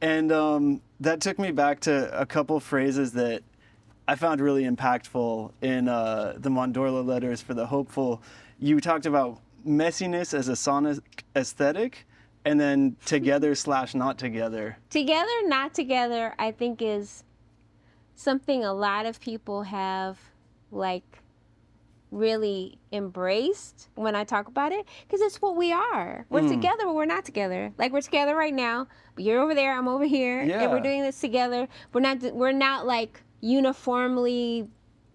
And that took me back to a couple phrases that I found really impactful in the Mandorla letters for the hopeful. You talked about messiness as a sonic aesthetic, and then together / not together. Together, not together, I think is something a lot of people have like really embraced when I talk about it, because it's what we are. We're together, but we're not together. Like, we're together right now, but you're over there, I'm over here, Yeah. and we're doing this together. We're not like uniformly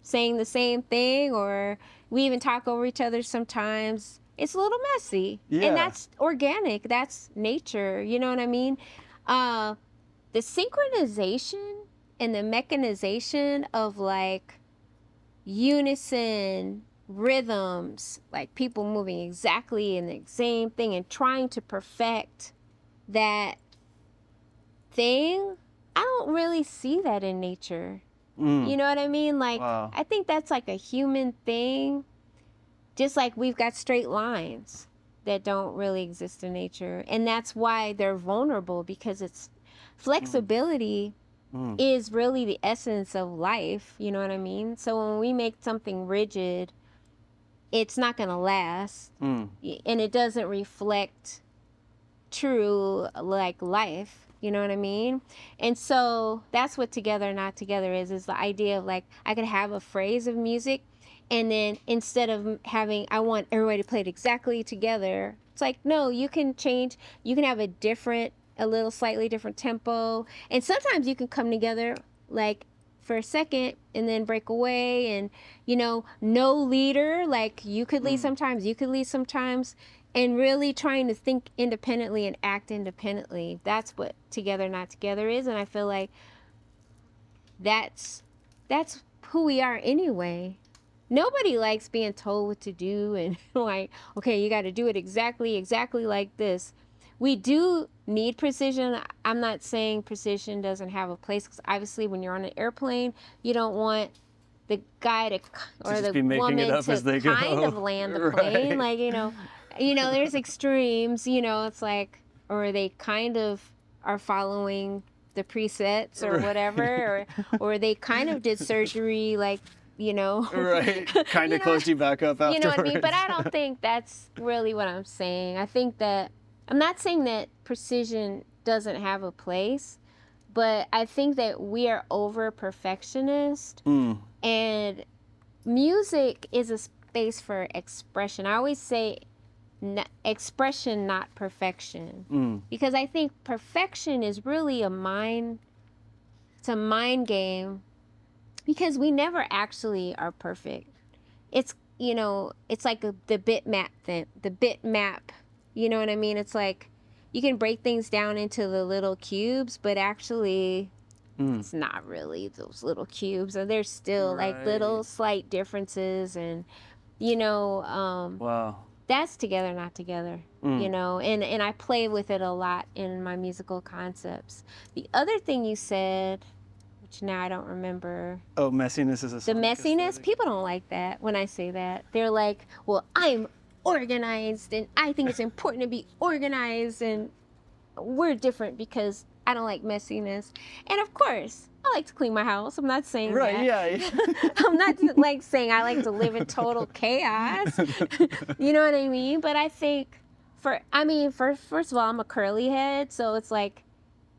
saying the same thing, or we even talk over each other sometimes. It's a little messy, Yeah. and that's organic. That's nature. You know what I mean? The synchronization and the mechanization of like unison rhythms, like people moving exactly in the same thing and trying to perfect that thing, I don't really see that in nature. You know what I mean? Like, Wow. I think that's like a human thing. Just like we've got straight lines that don't really exist in nature. And that's why they're vulnerable, because it's flexibility is really the essence of life. You know what I mean? So when we make something rigid, it's not going to last. And it doesn't reflect true like life. You know what I mean? And so that's what together, not together is the idea of like, I could have a phrase of music, and then instead of having, I want everybody to play it exactly together, it's like, no, you can change. You can have a little slightly different tempo. And sometimes you can come together like for a second and then break away, and, you know, no leader, like you could lead sometimes, you could lead sometimes, and really trying to think independently and act independently. That's what together, not together is. And I feel like that's who we are anyway. Nobody likes being told what to do and like, okay, you got to do it exactly like this. We do need precision. I'm not saying precision doesn't have a place, because obviously when you're on an airplane, you don't want the guy to or the woman to kind of land the plane. Right. Like, you know, there's extremes, you know, it's like, or they kind of are following the presets or whatever, or they kind of did surgery, like, you know. Right. Kind of closed you back up afterwards. You know what I mean? But I don't think that's really what I'm saying. I think that, I'm not saying that precision doesn't have a place, but I think that we are over perfectionist, and music is a space for expression. I always say expression, not perfection, because I think perfection is really it's a mind game, because we never actually are perfect. It's, you know, it's like the bitmap thing, the bitmap, you know what I mean? It's like you can break things down into the little cubes, but actually it's not really those little cubes, and there's still like little slight differences, and, you know, wow. That's together, not together, you know, and I play with it a lot in my musical concepts. The other thing you said, which now I don't remember. Oh, messiness is a The messiness, aesthetic. People don't like that when I say that. They're like, well, I'm organized, and I think it's important to be organized, and we're different because I don't like messiness. And of course, I like to clean my house. I'm not saying that. Right, yeah. I'm not like saying I like to live in total chaos. You know what I mean? But I think first of all, I'm a curly head, so it's like,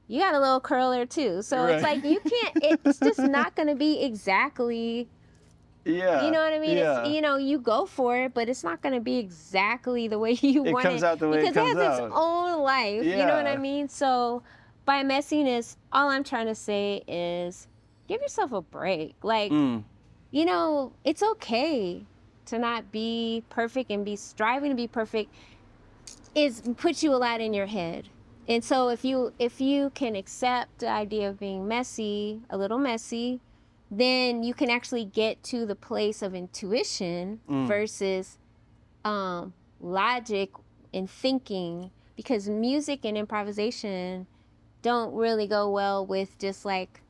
you got a little curl there too. So It's like, you can't, it's just not going to be exactly, yeah. You know what I mean? Yeah. It's, you know, you go for it, but it's not going to be exactly the way you want it. It comes out the way it comes out. Because it has its own life. Yeah. You know what I mean? So by messiness, all I'm trying to say is give yourself a break. Like, you know, it's okay to not be perfect, and be striving to be perfect puts you a lot in your head. And so if you can accept the idea of being messy, a little messy, then you can actually get to the place of intuition versus logic and thinking, because music and improvisation don't really go well with just like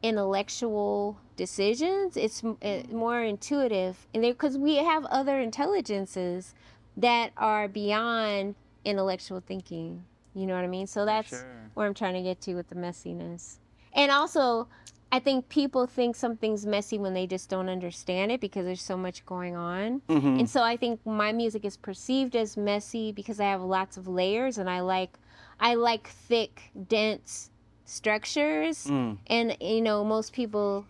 intellectual decisions. It's more intuitive, and because we have other intelligences that are beyond intellectual thinking, You know what I mean? So that's sure. where I'm trying to get to with the messiness. And also, I think people think something's messy when they just don't understand it because there's so much going on. Mm-hmm. And so I think my music is perceived as messy because I have lots of layers, and I like thick, dense structures. And you know, most people,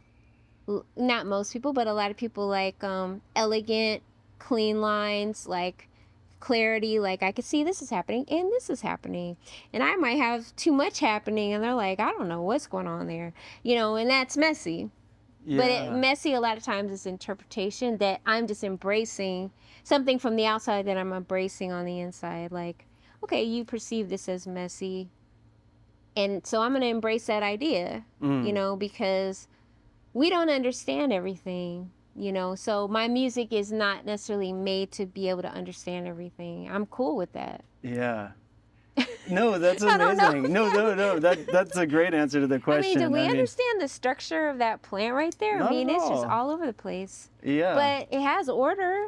not most people, but a lot of people like elegant, clean lines, like clarity, like I could see this is happening and this is happening, and I might have too much happening and they're like, I don't know what's going on there, you know, and that's messy. Yeah. Messy a lot of times is interpretation that I'm just embracing something from the outside that I'm embracing on the inside. Like, okay, you perceive this as messy, and so I'm going to embrace that idea, you know, because we don't understand everything, you know. So my music is not necessarily made to be able to understand everything. I'm cool with that. Yeah. No, that's I don't know. amazing. No. That's a great answer to the I question. mean, do we understand the structure of that plant right there? I Not mean, at it's just all. all over the place. Yeah. But it has order.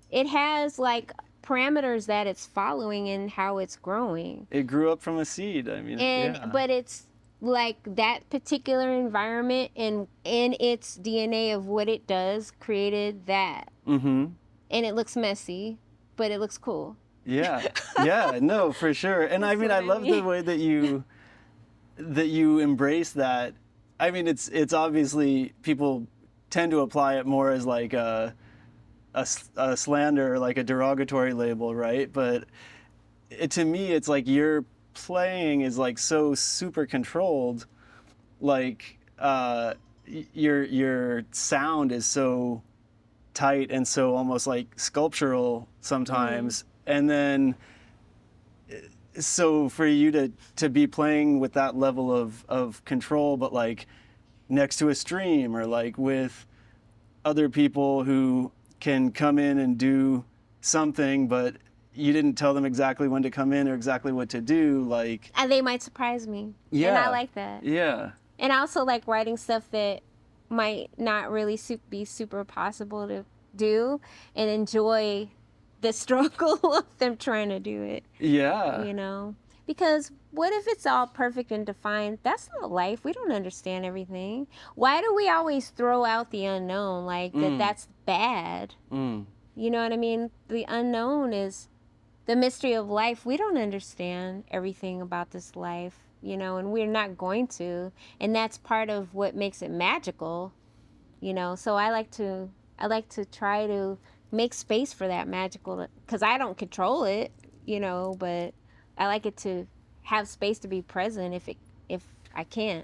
It has like parameters that it's following and how it's growing. It grew up from a seed. I mean, And yeah. but it's like that particular environment and in its DNA of what it does created that. Mm-hmm. And it looks messy, but it looks cool. Yeah. Yeah. No, for sure. And I mean, I love the way that you embrace that. I mean, it's obviously people tend to apply it more as like a slander or like a derogatory label, right? But to me, it's like your playing is like so super controlled, like your sound is so tight and so almost like sculptural sometimes, and then so for you to be playing with that level of control, but like next to a stream or like with other people who can come in and do something, but you didn't tell them exactly when to come in or exactly what to do, like... And they might surprise me. Yeah. And I like that. Yeah. And I also like writing stuff that might not really be super possible to do and enjoy the struggle of them trying to do it. Yeah. You know? Because what if it's all perfect and defined? That's not life. We don't understand everything. Why do we always throw out the unknown, like that's bad? You know what I mean? The unknown is the mystery of life. We don't understand everything about this life, you know, and we're not going to. And that's part of what makes it magical, you know. So I like to try to make space for that magical, because I don't control it, you know, but I like it to have space to be present if I can.